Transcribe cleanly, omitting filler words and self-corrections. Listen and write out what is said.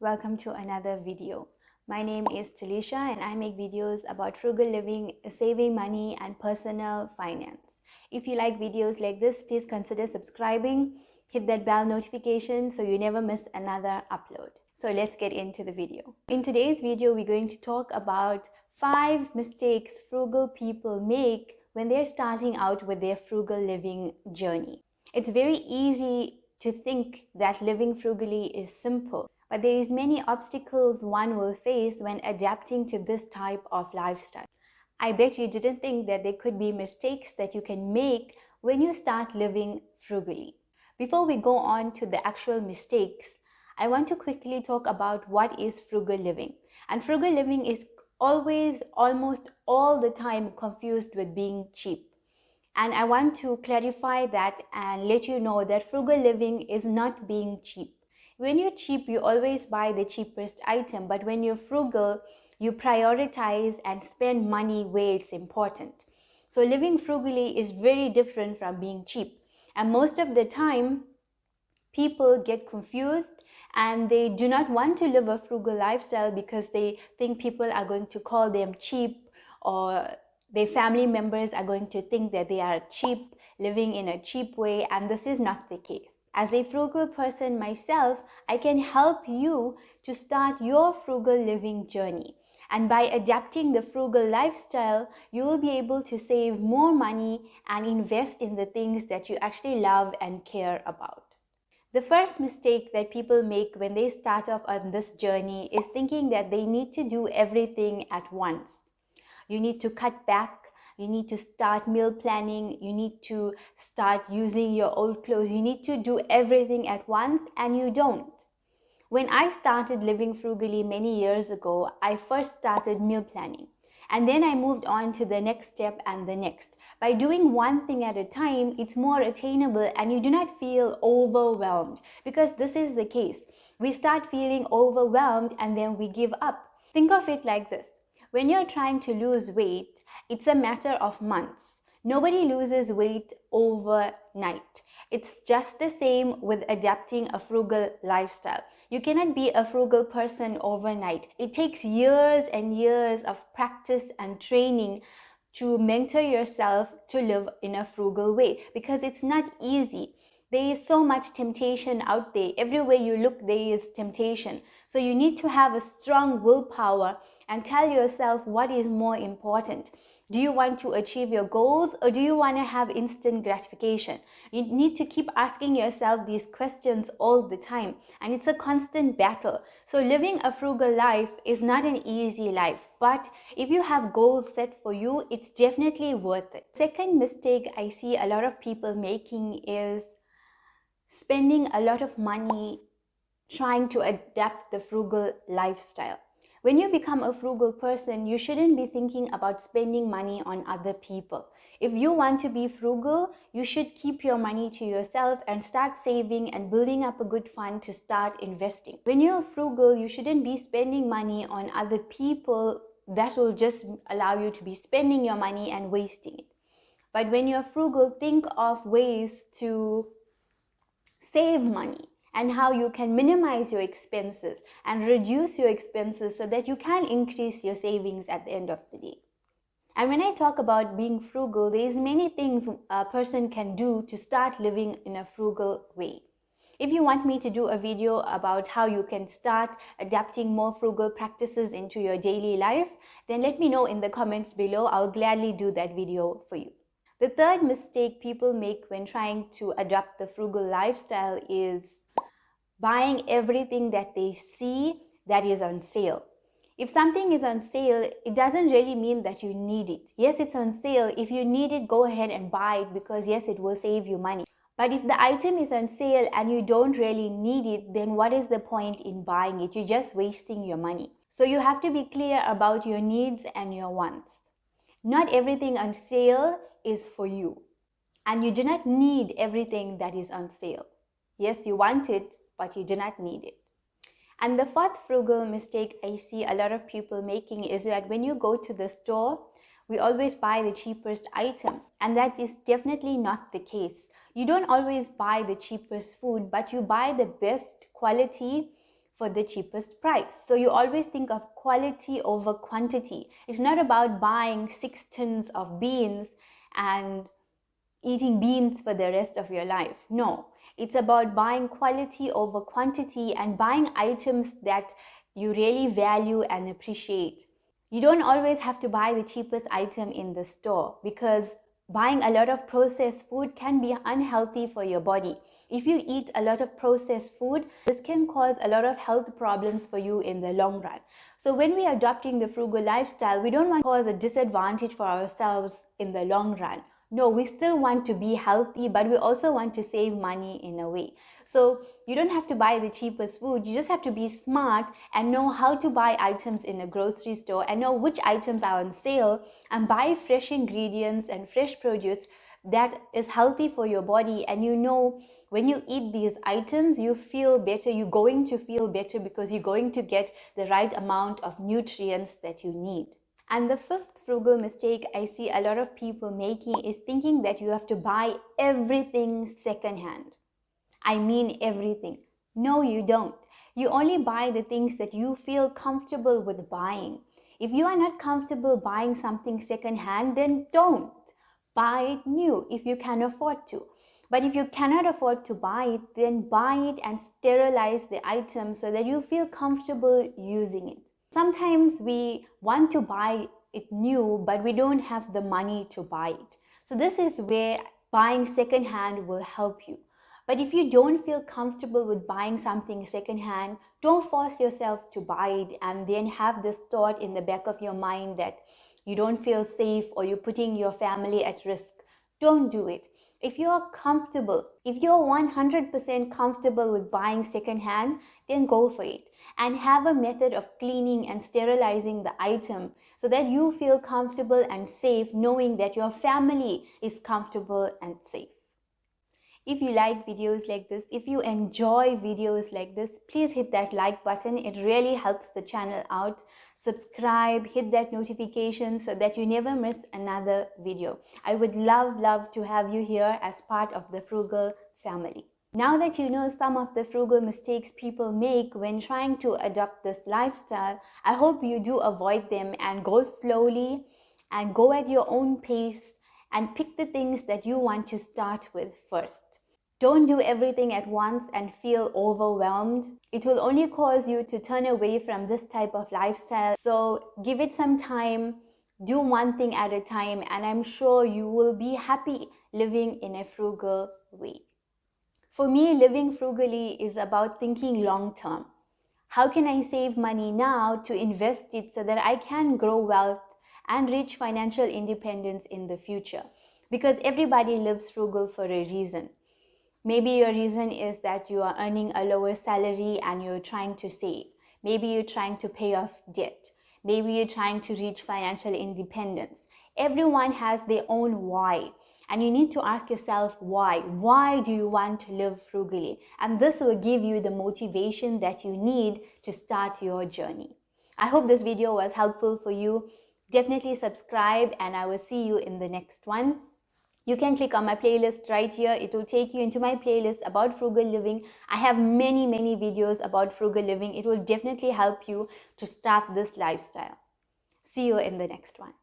Welcome to another video. My name is Telisha and I make videos about frugal living, saving money and personal finance. If you like videos like this, please consider subscribing, hit that bell notification so you never miss another upload. So let's get into the video. In today's video, we're going to talk about 5 mistakes frugal people make when they're starting out with their frugal living journey. It's very easy to think that living frugally is simple, but there is many obstacles one will face when adapting to this type of lifestyle. I bet you didn't think that there could be mistakes that you can make when you start living frugally. Before we go on to the actual mistakes, I want to quickly talk about what is frugal living. And frugal living is always, almost all the time confused with being cheap. And I want to clarify that and let you know that frugal living is not being cheap. When you're cheap, you always buy the cheapest item, but when you're frugal, you prioritize and spend money where it's important. So living frugally is very different from being cheap. And most of the time, people get confused and they do not want to live a frugal lifestyle because they think people are going to call them cheap, or their family members are going to think that they are cheap, living in a cheap way, and this is not the case. As a frugal person myself, I can help you to start your frugal living journey. And by adapting the frugal lifestyle, you will be able to save more money and invest in the things that you actually love and care about. The first mistake that people make when they start off on this journey is thinking that they need to do everything at once. You need to cut back, you need to start meal planning, you need to start using your old clothes, you need to do everything at once, and you don't. When I started living frugally many years ago, I first started meal planning. And then I moved on to the next step and the next. By doing one thing at a time, it's more attainable and you do not feel overwhelmed, because this is the case. We start feeling overwhelmed and then we give up. Think of it like this. When you're trying to lose weight, it's a matter of months. Nobody loses weight overnight. It's just the same with adapting a frugal lifestyle. You cannot be a frugal person overnight. It takes years and years of practice and training to mentor yourself to live in a frugal way, because it's not easy. There is so much temptation out there. Everywhere you look, there is temptation. So you need to have a strong willpower and tell yourself what is more important. Do you want to achieve your goals, or do you want to have instant gratification? You need to keep asking yourself these questions all the time, and it's a constant battle. So living a frugal life is not an easy life, but if you have goals set for you, it's definitely worth it. Second mistake I see a lot of people making is spending a lot of money trying to adapt the frugal lifestyle. When you become a frugal person, you shouldn't be thinking about spending money on other people. If you want to be frugal, you should keep your money to yourself and start saving and building up a good fund to start investing. When you're frugal, you shouldn't be spending money on other people. That will just allow you to be spending your money and wasting it. But when you're frugal, think of ways to save money and how you can minimize your expenses and reduce your expenses so that you can increase your savings at the end of the day. And when I talk about being frugal, there's many things a person can do to start living in a frugal way. If you want me to do a video about how you can start adapting more frugal practices into your daily life, then let me know in the comments below. I'll gladly do that video for you. The third mistake people make when trying to adopt the frugal lifestyle is buying everything that they see that is on sale. If something is on sale, it doesn't really mean that you need it. Yes, it's on sale. If you need it, go ahead and buy it, because yes, it will save you money. But if the item is on sale and you don't really need it, then what is the point in buying it? You're just wasting your money. So you have to be clear about your needs and your wants. Not everything on sale is for you, and you do not need everything that is on sale. Yes, you want it, but you do not need it. And the fourth frugal mistake I see a lot of people making is that when you go to the store, we always buy the cheapest item, and that is definitely not the case. You don't always buy the cheapest food, but you buy the best quality for the cheapest price. So you always think of quality over quantity. It's not about buying 6 tons of beans and eating beans for the rest of your life. No, it's about buying quality over quantity and buying items that you really value and appreciate. You don't always have to buy the cheapest item in the store, because buying a lot of processed food can be unhealthy for your body. If you eat a lot of processed food, this can cause a lot of health problems for you in the long run. So when we are adopting the frugal lifestyle, we don't want to cause a disadvantage for ourselves in the long run. No, we still want to be healthy, but we also want to save money in a way. So you don't have to buy the cheapest food. You just have to be smart and know how to buy items in a grocery store and know which items are on sale, and buy fresh ingredients and fresh produce that is healthy for your body. And you know, when you eat these items, you feel better. You're going to feel better because you're going to get the right amount of nutrients that you need. And the fifth frugal mistake I see a lot of people making is thinking that you have to buy everything secondhand. I mean everything. No, you don't. You only buy the things that you feel comfortable with buying. If you are not comfortable buying something secondhand, then don't. Buy it new if you can afford to. But if you cannot afford to buy it, then buy it and sterilize the item so that you feel comfortable using it. Sometimes we want to buy it new, but we don't have the money to buy it. So this is where buying secondhand will help you. But if you don't feel comfortable with buying something secondhand, don't force yourself to buy it and then have this thought in the back of your mind that you don't feel safe or you're putting your family at risk. Don't do it. If you're comfortable, if you're 100% comfortable with buying secondhand, then go for it. And have a method of cleaning and sterilizing the item so that you feel comfortable and safe, knowing that your family is comfortable and safe. If you like videos like this, if you enjoy videos like this, please hit that like button. It really helps the channel out. Subscribe, hit that notification so that you never miss another video. I would love to have you here as part of the Frugal family. Now that you know some of the frugal mistakes people make when trying to adopt this lifestyle, I hope you do avoid them and go slowly and go at your own pace and pick the things that you want to start with first. Don't do everything at once and feel overwhelmed. It will only cause you to turn away from this type of lifestyle. So give it some time, do one thing at a time, and I'm sure you will be happy living in a frugal way. For me, living frugally is about thinking long term. How can I save money now to invest it so that I can grow wealth and reach financial independence in the future? Because everybody lives frugal for a reason. Maybe your reason is that you are earning a lower salary and you're trying to save. Maybe you're trying to pay off debt. Maybe you're trying to reach financial independence. Everyone has their own why. And you need to ask yourself why. Why do you want to live frugally? And this will give you the motivation that you need to start your journey. I hope this video was helpful for you. Definitely subscribe and I will see you in the next one. You can click on my playlist right here. It will take you into my playlist about frugal living. I have many videos about frugal living. It will definitely help you to start this lifestyle. See you in the next one.